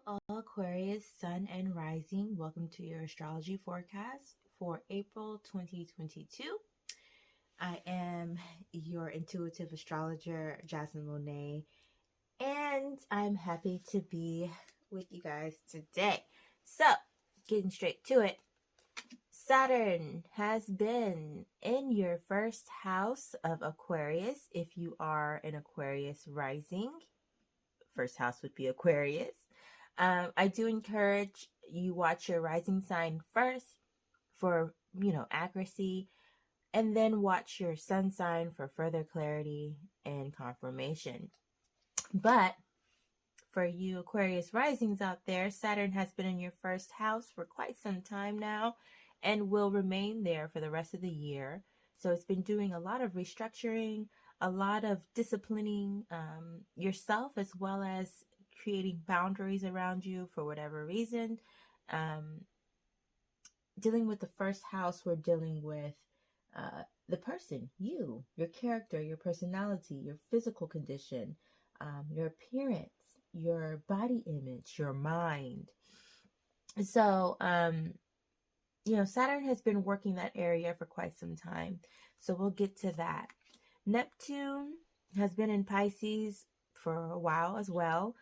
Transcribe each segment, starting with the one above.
All Aquarius, Sun and Rising. Welcome to your astrology forecast for April 2022. I am your intuitive astrologer, Jasmine Monet, and I'm happy to be with you guys today. So, getting straight to it, Saturn has been in your first house of Aquarius. If you are an Aquarius rising, first house would be Aquarius. I do encourage you watch your rising sign first for, accuracy, and then watch your sun sign for further clarity and confirmation. But for you Aquarius risings out there, Saturn has been in your first house for quite some time now and will remain there for the rest of the year. So it's been doing a lot of restructuring, a lot of disciplining yourself, as well as creating boundaries around you for whatever reason. Dealing with the first house, we're dealing with the person, your character, your personality, your physical condition, your appearance, your body image, your mind. So, Saturn has been working that area for quite some time. So we'll get to that. Neptune has been in Pisces for a while as well.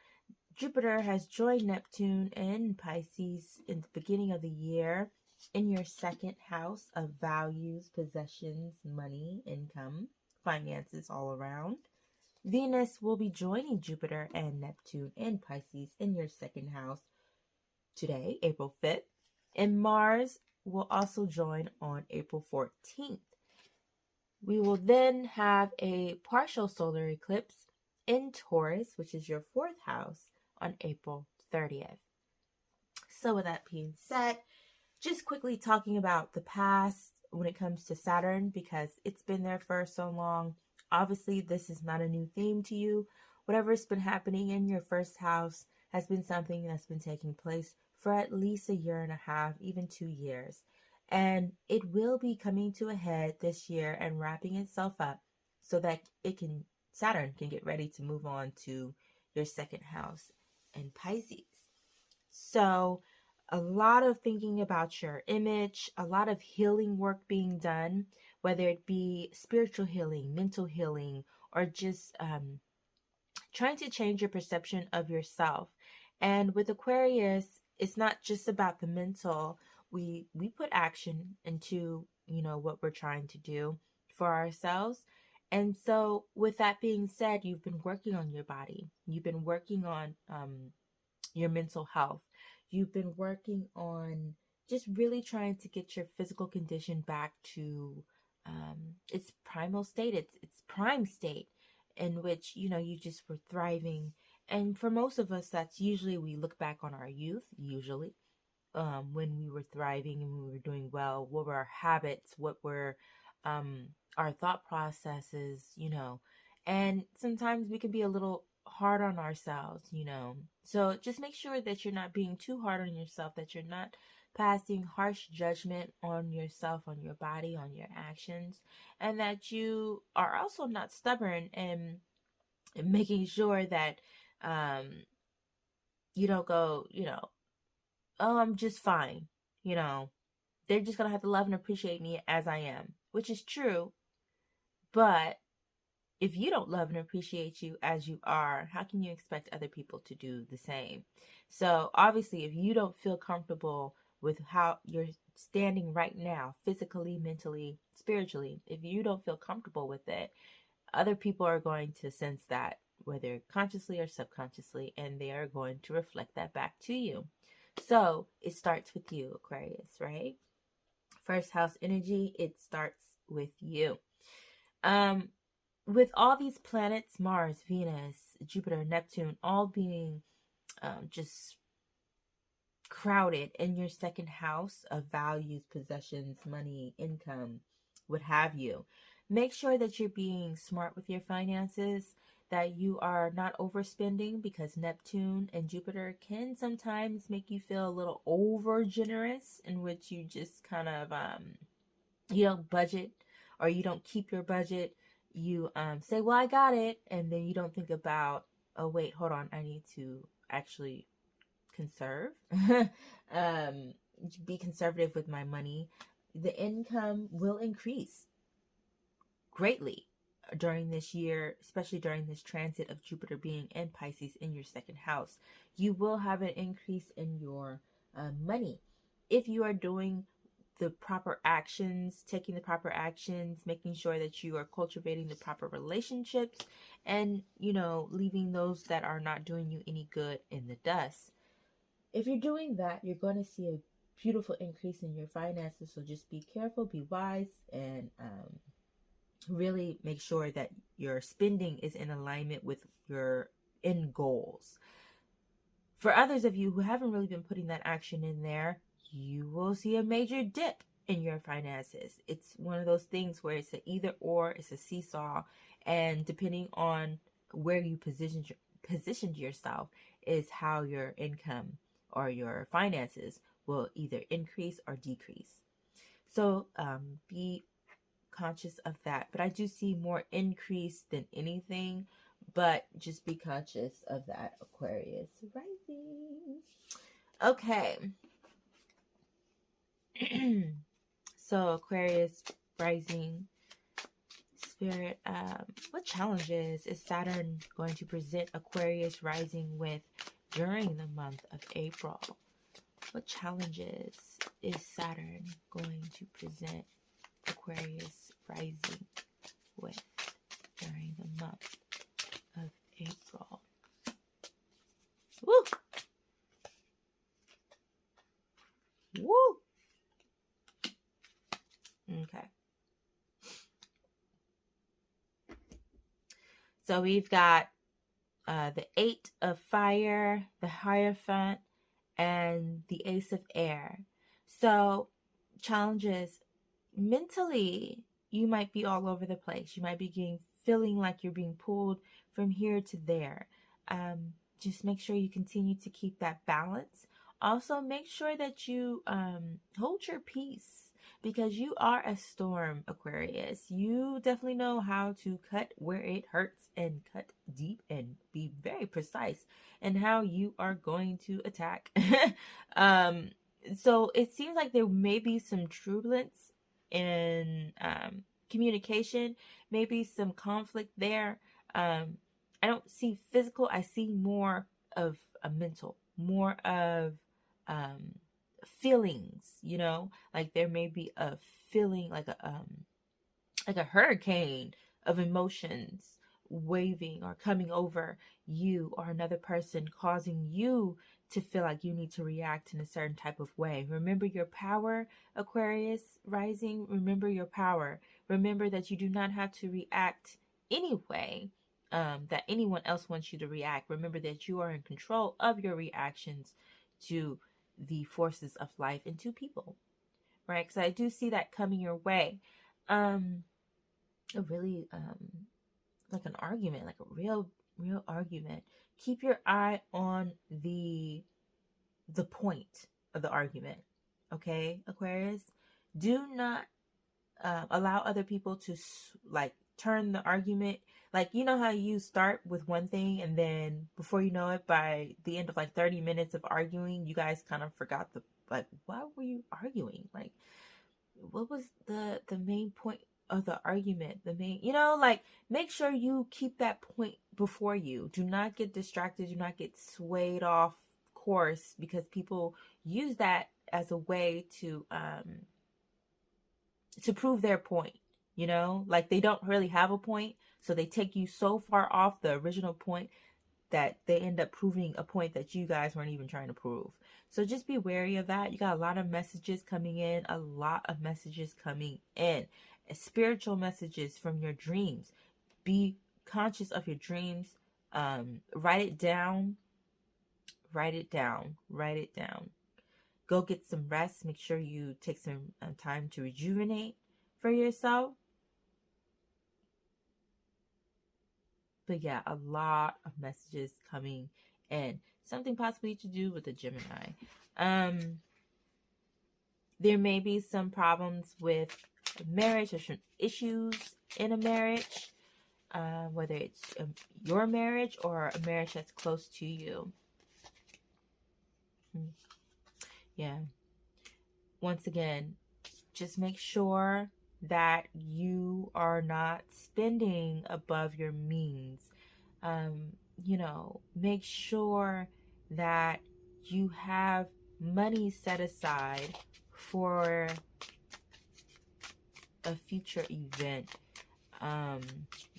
Jupiter has joined Neptune in Pisces in the beginning of the year in your second house of values, possessions, money, income, finances all around. Venus will be joining Jupiter and Neptune in Pisces in your second house today, April 5th. And Mars will also join on April 14th. We will then have a partial solar eclipse in Taurus, which is your fourth house, on April 30th. So with that being said, just quickly talking about the past when it comes to Saturn, because it's been there for so long. Obviously, this is not a new theme to you. Whatever's been happening in your first house has been something that's been taking place for at least a year and a half, even 2 years. And it will be coming to a head this year and wrapping itself up so that Saturn can get ready to move on to your second house in Pisces. So a lot of thinking about your image, a lot of healing work being done, whether it be spiritual healing, mental healing, or just trying to change your perception of yourself. And with Aquarius, it's not just about the mental. We put action into, what we're trying to do for ourselves. And so with that being said, you've been working on your body. You've been working on your mental health. You've been working on just really trying to get your physical condition back to its primal state, its prime state, in which, you just were thriving. And for most of us, that's usually, we look back on our youth, usually, when we were thriving and we were doing well. What were our habits? What were our thought processes, and sometimes we can be a little hard on ourselves, So just make sure that you're not being too hard on yourself, that you're not passing harsh judgment on yourself, on your body, on your actions, and that you are also not stubborn and making sure that you don't go, oh, I'm just fine, they're just going to have to love and appreciate me as I am, which is true. But if you don't love and appreciate you as you are, how can you expect other people to do the same? So obviously, if you don't feel comfortable with how you're standing right now, physically, mentally, spiritually, if you don't feel comfortable with it, other people are going to sense that, whether consciously or subconsciously, and they are going to reflect that back to you. So it starts with you, Aquarius, right? First house energy, it starts with you. With all these planets, Mars, Venus, Jupiter, Neptune, all being just crowded in your second house of values, possessions, money, income, what have you, make sure that you're being smart with your finances, that you are not overspending, because Neptune and Jupiter can sometimes make you feel a little over generous, in which you just kind of you don't budget, or you don't keep your budget. You say, well, I got it, and then you don't think about, oh wait, hold on, I need to actually conserve. Be conservative with my money. The income will increase greatly during this year, especially during this transit of Jupiter being in Pisces in your second house. You will have an increase in your money if you are doing the proper actions, taking the proper actions, making sure that you are cultivating the proper relationships, and, you know, leaving those that are not doing you any good in the dust. If you're doing that, you're going to see a beautiful increase in your finances. So just be careful, be wise, and really make sure that your spending is in alignment with your end goals. For others of you who haven't really been putting that action in there, you will see a major dip in your finances. It's one of those things where it's an either or, it's a seesaw, and depending on where you positioned yourself is how your income or your finances will either increase or decrease. So be conscious of that. But I do see more increase than anything, but just be conscious of that, Aquarius rising. Okay. So Aquarius rising spirit, what challenges is Saturn going to present Aquarius rising with during the month of April? What challenges is Saturn going to present Aquarius rising with during the month of April? Woo! Woo! Okay. So we've got the 8 of Fire, the Hierophant, and the Ace of Air. So challenges mentally, you might be all over the place. You might be feeling like you're being pulled from here to there. Just make sure you continue to keep that balance. Also, make sure that you hold your peace, because you are a storm, Aquarius. You definitely know how to cut where it hurts and cut deep and be very precise in how you are going to attack. So it seems like there may be some turbulence in communication, maybe some conflict there. I don't see physical. I see more of a mental, more of feelings, you know, like there may be a feeling like a hurricane of emotions waving or coming over you or another person, causing you to feel like you need to react in a certain type of way. Remember your power, Aquarius rising. Remember your power. Remember that you do not have to react anyway that anyone else wants you to react. Remember that you are in control of your reactions to the forces of life and to people, right? Because I do see that coming your way. A really like an argument, like a real argument. Keep your eye on the point of the argument, okay, Aquarius? Do not allow other people to like turn the argument. Like, you know how you start with one thing and then before you know it, by the end of like 30 minutes of arguing, you guys kind of forgot like, why were you arguing? Like, what was the main point of the argument? The main, you know, like, make sure you keep that point before you. Do not get distracted. Do not get swayed off course, because people use that as a way to prove their point. You know, like they don't really have a point, so they take you so far off the original point that they end up proving a point that you guys weren't even trying to prove. So just be wary of that. You got a lot of messages coming in, spiritual messages from your dreams. Be conscious of your dreams. Write it down. Go get some rest. Make sure you take some time to rejuvenate for yourself. But yeah, a lot of messages coming in. Something possibly to do with the Gemini. There may be some problems with marriage or some issues in a marriage, whether it's your marriage or a marriage that's close to you. Yeah. Once again, just make sure that you are not spending above your means. Make sure that you have money set aside for a future event. I'm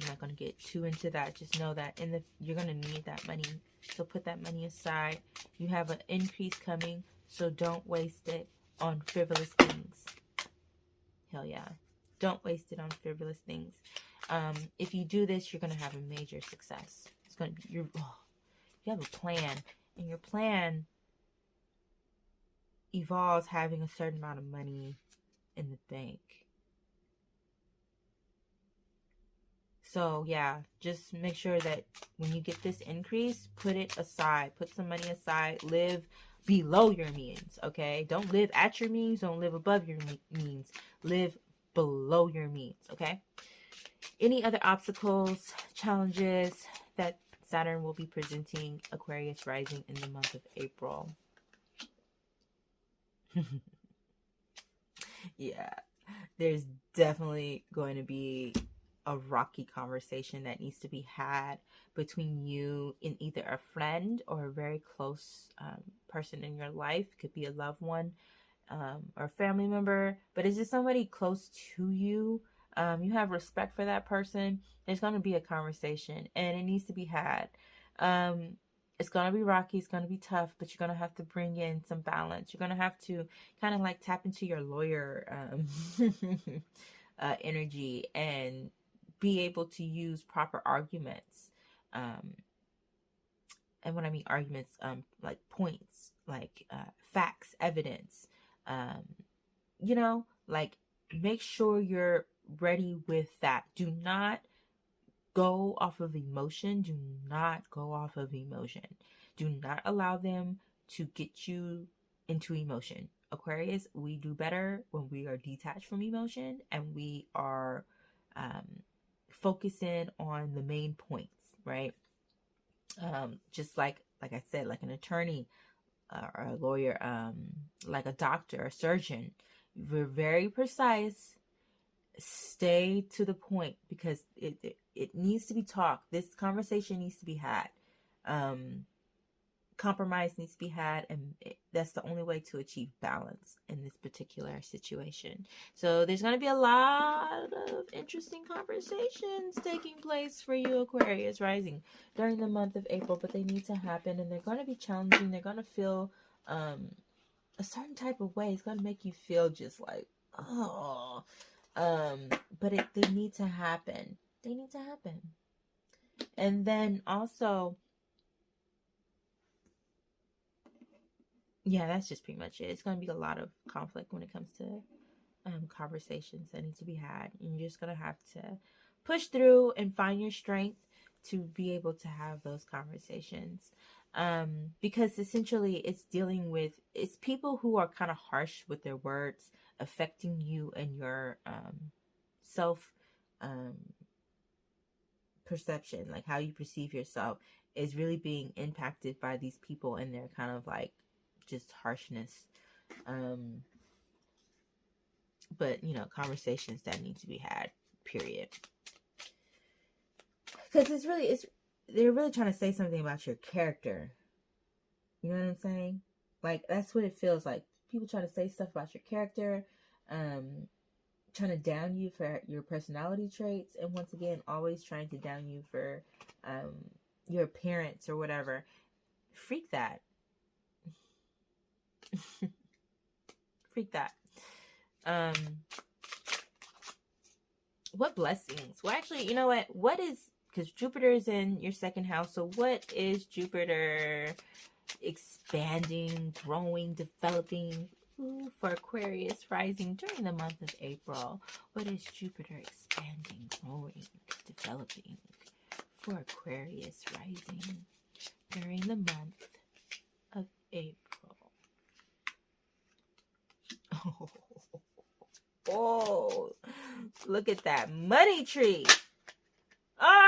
not going to get too into that. Just know that you're going to need that money. So put that money aside. You have an increase coming, so don't waste it on frivolous things. Hell yeah. Don't waste it on frivolous things. If you do this, you're going to have a major success. It's going to be you have a plan, and your plan involves having a certain amount of money in the bank. So yeah, just make sure that when you get this increase, put it aside. Put some money aside. Live below your means, okay? Don't live at your means. Don't live above your means. Live below your means, okay? Any other obstacles, challenges that Saturn will be presenting Aquarius rising in the month of April? Yeah, there's definitely going to be a rocky conversation that needs to be had between you and either a friend or a very close person in your life. Could be a loved one or a family member, but is it somebody close to you? You have respect for that person. There's going to be a conversation, and it needs to be had. It's going to be rocky. It's going to be tough, but you're going to have to bring in some balance. You're going to have to kind of like tap into your lawyer energy and be able to use proper arguments. And when I mean arguments, like points, like facts, evidence. Like make sure you're ready with that. Do not go off of emotion. Do not go off of emotion. Do not allow them to get you into emotion. Aquarius, we do better when we are detached from emotion and we are focusing on the main points, right? Just like I said, like an attorney or a lawyer, like a doctor, a surgeon, we're very precise. Stay to the point because it needs to be talked. This conversation needs to be had. Compromise needs to be had, and that's the only way to achieve balance in this particular situation. So there's going to be a lot of interesting conversations taking place for you Aquarius rising during the month of April, but they need to happen, and they're going to be challenging. They're going to feel a certain type of way. It's going to make you feel just like, oh, but they need to happen. They need to happen. And then also, yeah, that's just pretty much it. It's going to be a lot of conflict when it comes to conversations that need to be had. And you're just going to have to push through and find your strength to be able to have those conversations. Because essentially it's it's people who are kind of harsh with their words, affecting you and your self perception, like how you perceive yourself is really being impacted by these people and their kind of like just harshness. But conversations that need to be had, period. Because they're really trying to say something about your character. You know what I'm saying? Like that's what it feels like. People trying to say stuff about your character, trying to down you for your personality traits, and once again, always trying to down you for your appearance or whatever. Freak that. Freak that. What blessings? Well, actually, you know what is, because Jupiter is in your second house, so what is Jupiter expanding, growing, developing for Aquarius rising during the month of April? What is Jupiter expanding, growing, developing for Aquarius rising during the month of April? Oh, look at that money tree. Ah!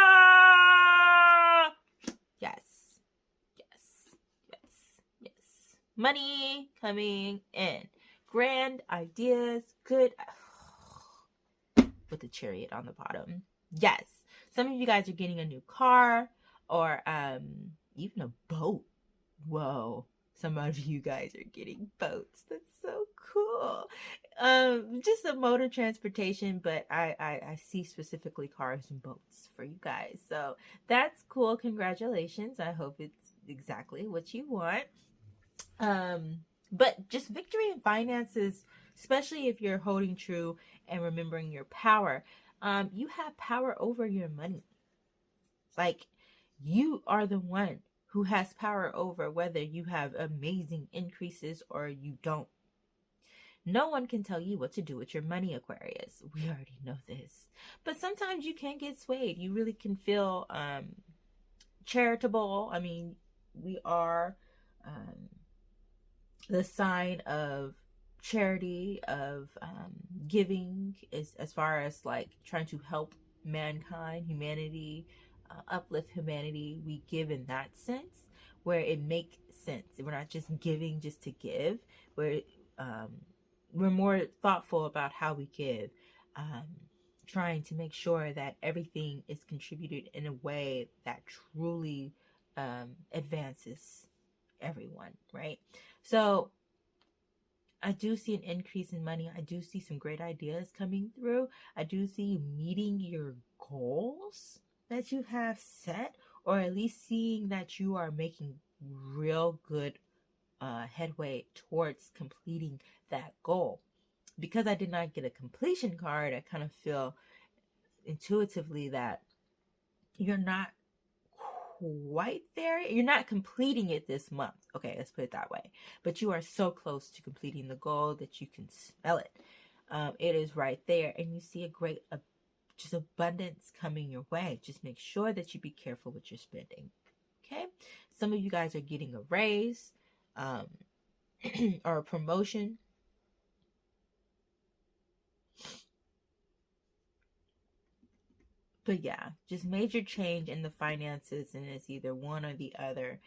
Yes. Money coming in. Grand ideas. Good. With the chariot on the bottom. Yes. Some of you guys are getting a new car or even a boat. Whoa. Some of you guys are getting boats. That's so cool. Just a mode of transportation, but I see specifically cars and boats for you guys. So that's cool. Congratulations. I hope it's exactly what you want. But just victory in finances, especially if you're holding true and remembering your power. You have power over your money. Like, you are the one who has power over whether you have amazing increases or you don't. No one can tell you what to do with your money, Aquarius. We already know this. But sometimes you can get swayed. You really can feel charitable. I mean, we are the sign of charity, of giving, as far as like trying to help mankind, humanity, uplift humanity. We give in that sense where it makes sense. We're not just giving just to give. We're more thoughtful about how we give, trying to make sure that everything is contributed in a way that truly advances everyone, right? So I do see an increase in money. I do see some great ideas coming through. I do see you meeting your goals that you have set, or at least seeing that you are making real good headway towards completing that goal. Because I did not get a completion card, I kind of feel intuitively that you're not quite there. You're not completing it this month. Okay, let's put it that way. But you are so close to completing the goal that you can smell it. It is right there, and you see a great just abundance coming your way. Just make sure that you be careful with your spending. Okay, some of you guys are getting a raise or a promotion. But yeah, just major change in the finances, and it's either one or the other.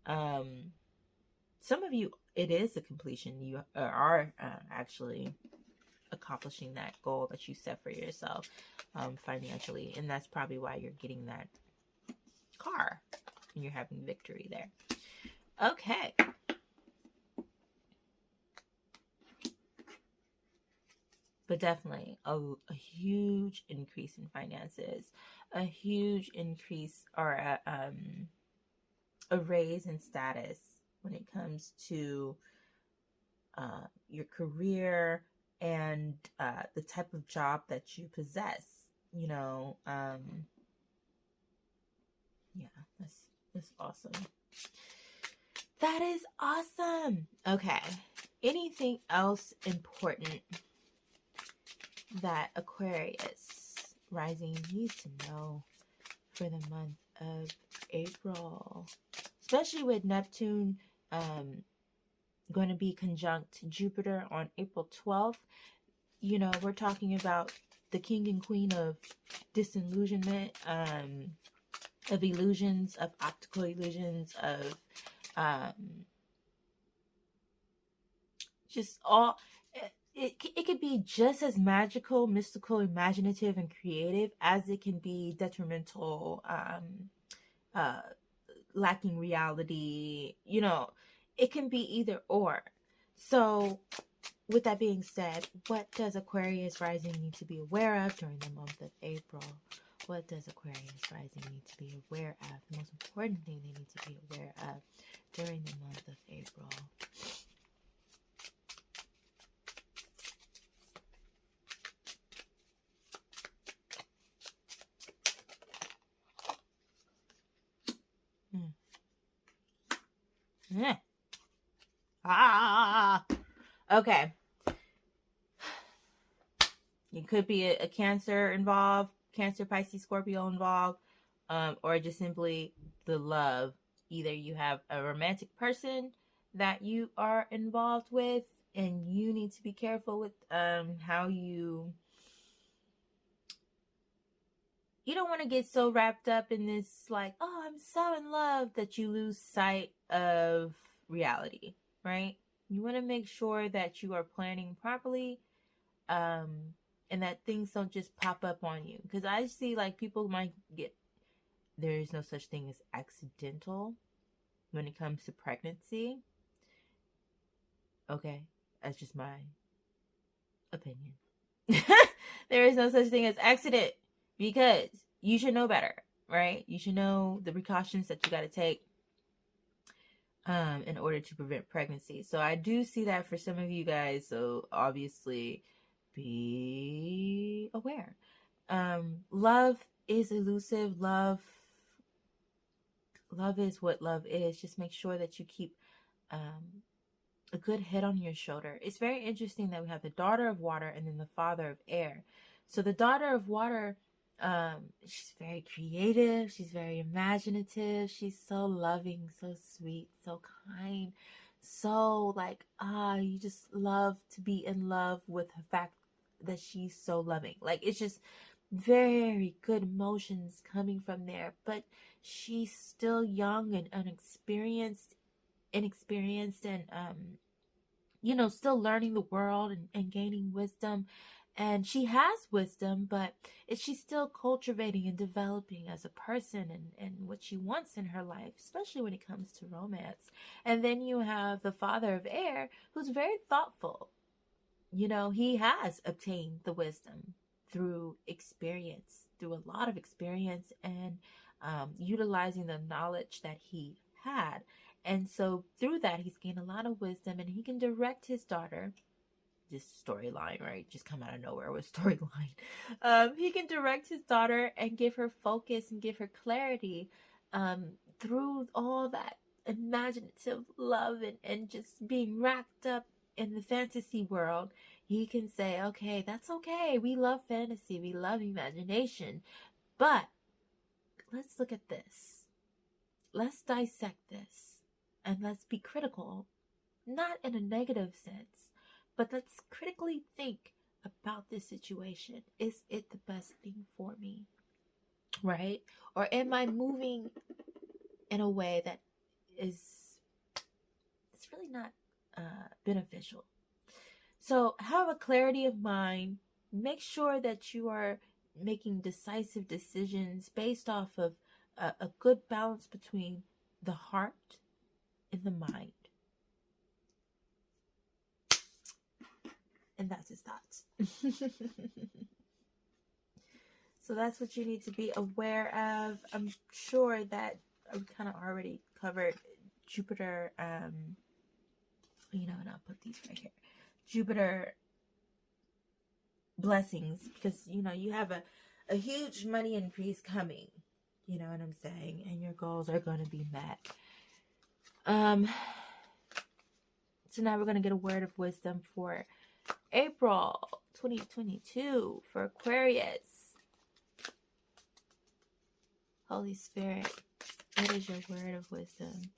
Some of you, it is a completion. You are actually accomplishing that goal that you set for yourself financially, and that's probably why you're getting that car and you're having victory there. Okay. But definitely a huge increase in finances, a huge increase or a raise in status when it comes to your career and the type of job that you possess. You know, yeah, that's awesome. That is awesome. Okay. Anything else important that Aquarius rising needs to know for the month of April? Especially with Neptune going to be conjunct Jupiter on April 12th. You know, we're talking about the king and queen of disillusionment, of illusions, of optical illusions, of just all. It could be just as magical, mystical, imaginative, and creative as it can be detrimental, lacking reality. You know, it can be either or. So with that being said, what does Aquarius rising need to be aware of during the month of April? What does Aquarius rising need to be aware of? The most important thing they need to be aware of during the month of April. Yeah. Okay. It could be a Cancer involved, Cancer, Pisces, Scorpio involved, or just simply the love. Either you have a romantic person that you are involved with, and you need to be careful with how you don't want to get so wrapped up in this, like, oh, I'm so in love, that you lose sight of reality, right? You want to make sure that you are planning properly, and that things don't just pop up on you. Because I see like people might get, there is no such thing as accidental when it comes to pregnancy. Okay, that's just my opinion. There is no such thing as accident, because you should know better, right? You should know the precautions that you got to take in order to prevent pregnancy. So I do see that for some of you guys. So obviously be aware. Love is elusive. Love is what love is. Just make sure that you keep a good head on your shoulder. It's very interesting that we have the daughter of water and then the father of air. So the daughter of water, she's very creative, she's very imaginative, she's so loving, so sweet, so kind, so like, you just love to be in love with the fact that she's so loving. Like, it's just very good emotions coming from there. But she's still young and inexperienced, and still learning the world and gaining wisdom. And she has wisdom, but she's still cultivating and developing as a person, and what she wants in her life, especially when it comes to romance. And then you have the father of air, who's very thoughtful. He has obtained the wisdom through experience, through a lot of experience, and utilizing the knowledge that he had. And so through that, he's gained a lot of wisdom, and he can direct his daughter. This storyline, right? Just come out of nowhere with storyline. He can direct his daughter and give her focus and give her clarity through all that imaginative love and just being wrapped up in the fantasy world. He can say, okay, that's okay. We love fantasy. We love imagination. But let's look at this. Let's dissect this. And let's be critical. Not in a negative sense, but let's critically think about this situation. Is it the best thing for me? Right? Or am I moving in a way that it's really not beneficial? So have a clarity of mind. Make sure that you are making decisive decisions based off of a good balance between the heart and the mind. And that's his thoughts. So that's what you need to be aware of. I'm sure that we kind of already covered Jupiter, and I'll put these right here. Jupiter blessings, because, you have a huge money increase coming. You know what I'm saying? And your goals are going to be met. So now we're going to get a word of wisdom for April 2022 for Aquarius. Holy Spirit, what is your word of wisdom?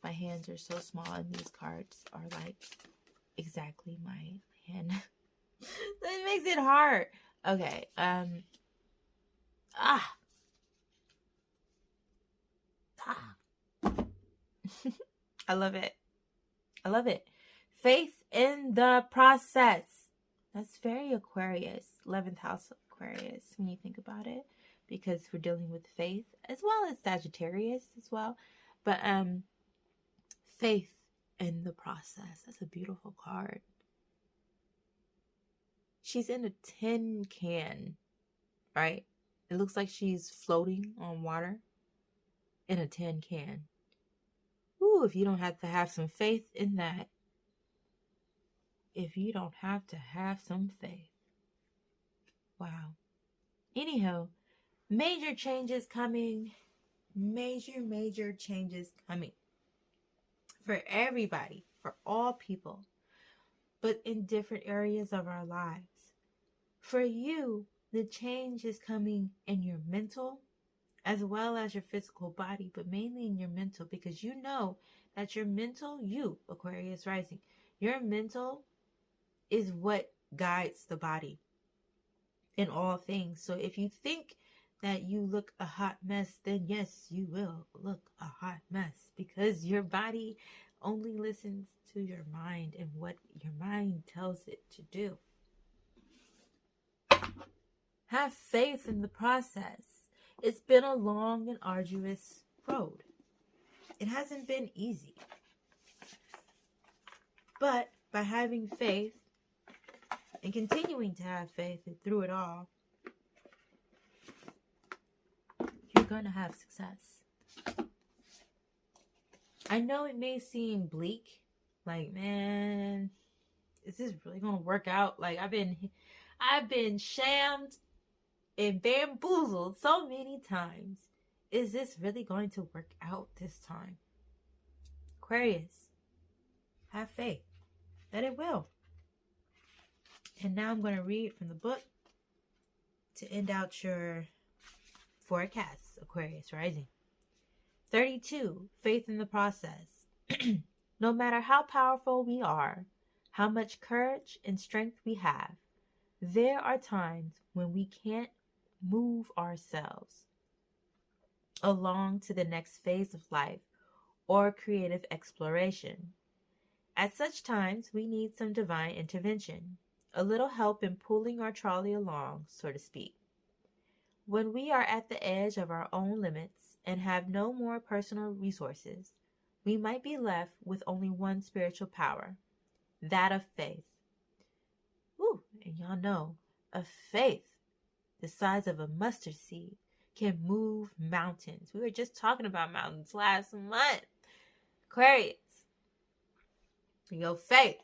My hands are so small, and these cards are like exactly my hand. That makes it hard. Okay. I love it. I love it. Faith in the process. That's very Aquarius. 11th house Aquarius, when you think about it, because we're dealing with faith as well as Sagittarius as well. But faith in the process. That's a beautiful card. She's in a tin can, right? It looks like she's floating on water in a tin can. Ooh, if you don't have to have some faith in that. If you don't have to have some faith. Wow. Anyhow, major changes coming. Major changes coming. For everybody. For all people. But in different areas of our lives. For you, the change is coming in your mental as well as your physical body, but mainly in your mental, because you know that your mental, you, Aquarius rising, your mental is what guides the body in all things. So if you think that you look a hot mess, then yes, you will look a hot mess, because your body only listens to your mind and what your mind tells it to do. Have faith in the process. It's been a long and arduous road. It hasn't been easy. But by having faith and continuing to have faith through it all, you're going to have success. I know it may seem bleak, like, man, is this really going to work out? Like, I've been shammed and bamboozled so many times. Is this really going to work out this time? Aquarius, have faith that it will. And now I'm going to read from the book to end out your forecast, Aquarius rising. 32, faith in the process. No matter how powerful we are, how much courage and strength we have, there are times when we can't move ourselves along to the next phase of life or creative exploration. At such times, we need some divine intervention, a little help in pulling our trolley along, so to speak. When we are at the edge of our own limits and have no more personal resources, we might be left with only one spiritual power, that of faith. Woo, and y'all know, a faith the size of a mustard seed can move mountains. We were just talking about mountains last month. Aquarius, your faith.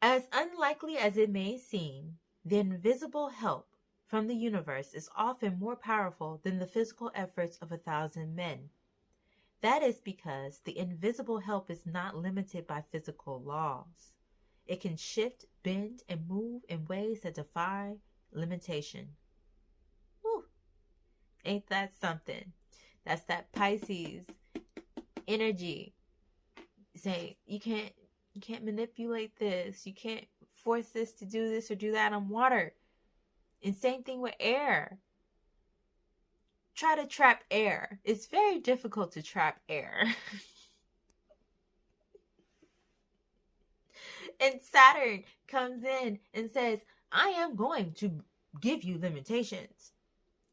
As unlikely as it may seem, the invisible help from the universe is often more powerful than the physical efforts of 1,000 men. That is because the invisible help is not limited by physical laws. It can shift, bend, and move in ways that defy limitation. Woo! Ain't that something? That's that Pisces energy. Say, you can't manipulate this. You can't force this to do this or do that on water. And same thing with air. Try to trap air. It's very difficult to trap air. And Saturn comes in and says, I am going to give you limitations.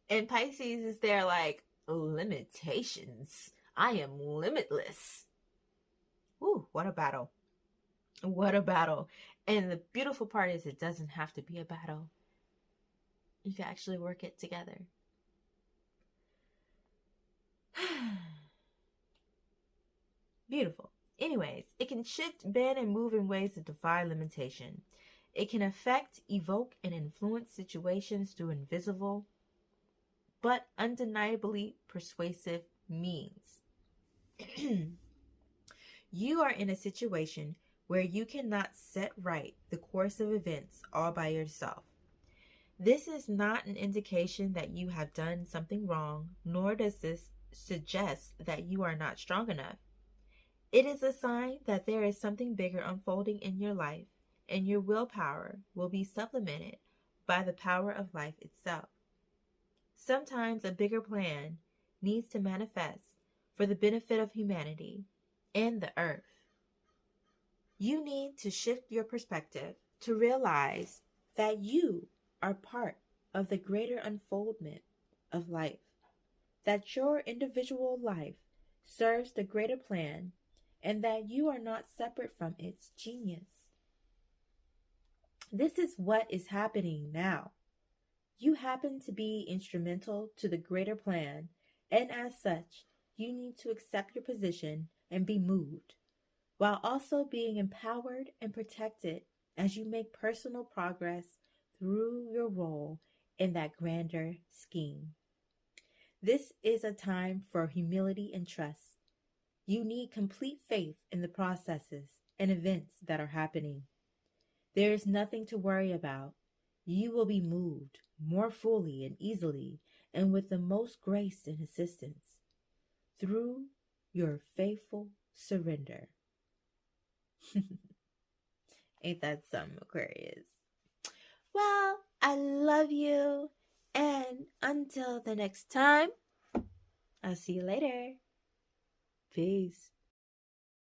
And Pisces is there like, limitations? I am limitless. Ooh, what a battle. What a battle. And the beautiful part is it doesn't have to be a battle. You can actually work it together. Beautiful. Anyways, it can shift, bend, and move in ways that defy limitation. It can affect, evoke, and influence situations through invisible but undeniably persuasive means. You are in a situation where you cannot set right the course of events all by yourself. This is not an indication that you have done something wrong, nor does this suggest that you are not strong enough. It is a sign that there is something bigger unfolding in your life, and your willpower will be supplemented by the power of life itself. Sometimes a bigger plan needs to manifest for the benefit of humanity and the earth. You need to shift your perspective to realize that you are part of the greater unfoldment of life, that your individual life serves the greater plan, and that you are not separate from its genius. This is what is happening now. You happen to be instrumental to the greater plan, and as such, you need to accept your position and be moved, while also being empowered and protected as you make personal progress through your role in that grander scheme. This is a time for humility and trust. You need complete faith in the processes and events that are happening. There is nothing to worry about. You will be moved more fully and easily and with the most grace and assistance through your faithful surrender. Ain't that something, Aquarius? Well, I love you, and until the next time, I'll see you later. Peace.